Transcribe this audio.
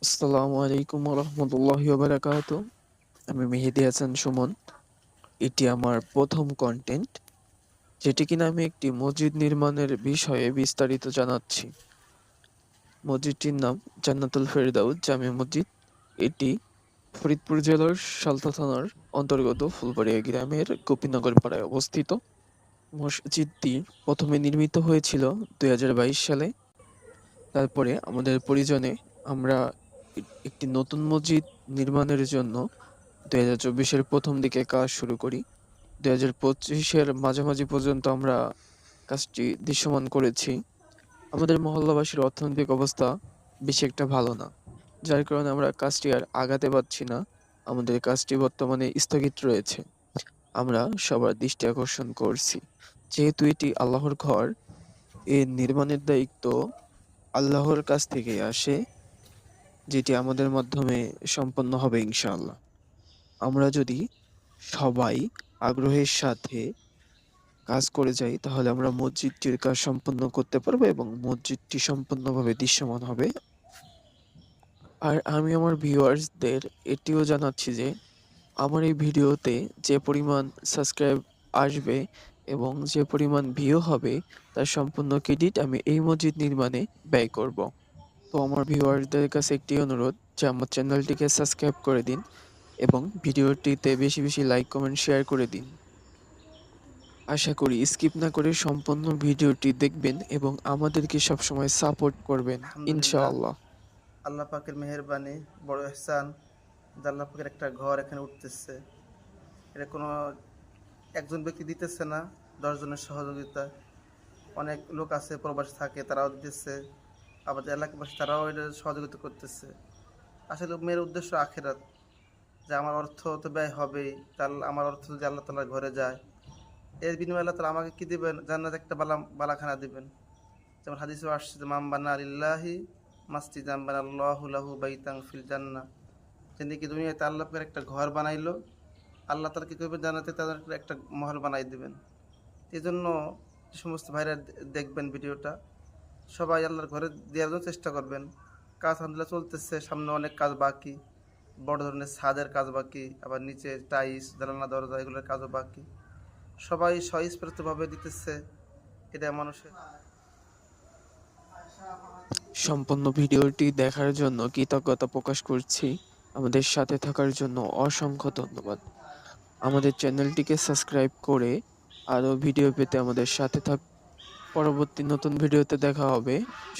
আসসালামু আলাইকুম রহমতুল্লাহি বারাকাতু। আমি মেহেদী হাসান সুমন। এটি আমার প্রথম কন্টেন্ট, যেটি কিনা আমি একটি মসজিদ নির্মাণের বিষয়ে বিস্তারিত জানাচ্ছি। মসজিদটির নাম জান্নাতুল ফেরদাউস জামে মসজিদ। এটি ফরিদপুর জেলার সালথা থানার অন্তর্গত ফুলবাড়িয়া গ্রামের গোপীনগর পাড়ায় অবস্থিত। মসজিদটি প্রথমে নির্মিত হয়েছিল 2022 সালে। তারপরে আমাদের প্রয়োজনে আমরা একটি নতুন মসজিদ নির্মাণের জন্য 2024-এর প্রথম দিকে কাজ শুরু করি। 2025-এর মাঝামাঝি পর্যন্ত আমরা কাজটি দৃশ্যমান করেছি। আমাদের মহল্লাবাসীর অর্থনৈতিক অবস্থা বেশি একটা ভালো না, যার কারণে আমরা কাজটি আর আগাতে পারছি না। আমাদের কাজটি বর্তমানে স্থগিত রয়েছে। আমরা সবার দৃষ্টি আকর্ষণ করছি, যেহেতু এটি আল্লাহর ঘর, এর নির্মাণের দায়িত্ব আল্লাহর কাছ থেকে আসে, যেটি আমাদের মাধ্যমে সম্পন্ন হবে ইনশাআল্লাহ। আমরা যদি সবাই আগ্রহের সাথে কাজ করে যাই, তাহলে আমরা মসজিদটির কাজ সম্পন্ন করতে পারবো এবং মসজিদটি সম্পূর্ণভাবে দৃশ্যমান হবে। আর আমি আমার ভিউয়ার্সদের এটিও জানাচ্ছি যে আমার এই ভিডিওতে যে পরিমাণ সাবস্ক্রাইব আসবে এবং যে পরিমাণ ভিউ হবে, তার সম্পূর্ণ ক্রেডিট আমি এই মসজিদ নির্মাণে ব্যয় করব। তো আমার ভিউয়ারদের কাছে একটি অনুরোধ যে আমার চ্যানেলটিকে সাবস্ক্রাইব করে দিন এবং ভিডিওটিতে বেশি বেশি লাইক, কমেন্ট, শেয়ার করে দিন। আশা করি স্কিপ না করে সম্পূর্ণ ভিডিওটি দেখবেন এবং আমাদেরকে সবসময় সাপোর্ট করবেন আলহামদুলিল্লাহ, ইনশাআল্লাহ। আল্লাহ পাকের মেহেরবানি, বড় ইহসান যে আল্লাহ পাকের একটা ঘর এখানে উঠতেছে। এটা কোনো একজন ব্যক্তি দিতেছে না, 10 জনের সহযোগিতা। অনেক লোক আছে প্রবাসী থাকে, তারাও দিতেছে, আবার যে এলাকাবাসী তারাও এটা সহযোগিতা করতেছে। আসলে মেয়ের উদ্দেশ্য আখেরাত, যে আমার অর্থ তো ব্যয় হবেই, তার আমার অর্থ যদি আল্লাহ তাআলার ঘরে যায়, এর বিনিময়ে আল্লাহ তাআলা আমাকে কি দিবেন? জান্নাত একটা বালাখানা দিবেন। যেমন হাদিসেও আসছে যে মাম বানা লিল্লাহি মাসজিদান বানাল্লাহু লাহু বাইতান ফিল জান্নাহ। যিনি কি দুনিয়াতে আল্লাহ পাকের একটা ঘর বানাইলো, আল্লাহ তাআলা কি করবেন? জান্নাতে তাদের একটা মহল বানাই দিবেন। এই জন্য যে সমস্ত ভাইরা দেখবেন ভিডিওটা, সবাই আল্লাহর ঘরে দেওয়ার জন্য চেষ্টা করবেন। কাজ আলহামদুলিল্লাহ চলতেছে, সামনে অনেক কাজ বাকি। বড় ধরনের ছাদের কাজ বাকি, আবার নিচে টাইলস, জানালা, দরজা এগুলোর কাজও বাকি। সবাই স্বইস্ফূর্তভাবে দিতেছে, এটা মানুষের। সম্পূর্ণ ভিডিওটি দেখার জন্য কৃতজ্ঞতা প্রকাশ করছি। আমাদের সাথে থাকার জন্য অসংখ্য ধন্যবাদ। আমাদের চ্যানেলটিকে সাবস্ক্রাইব করে আরো ভিডিও পেতে আমাদের সাথে থাক। পরবর্তী নতুন ভিডিওতে দেখা হবে।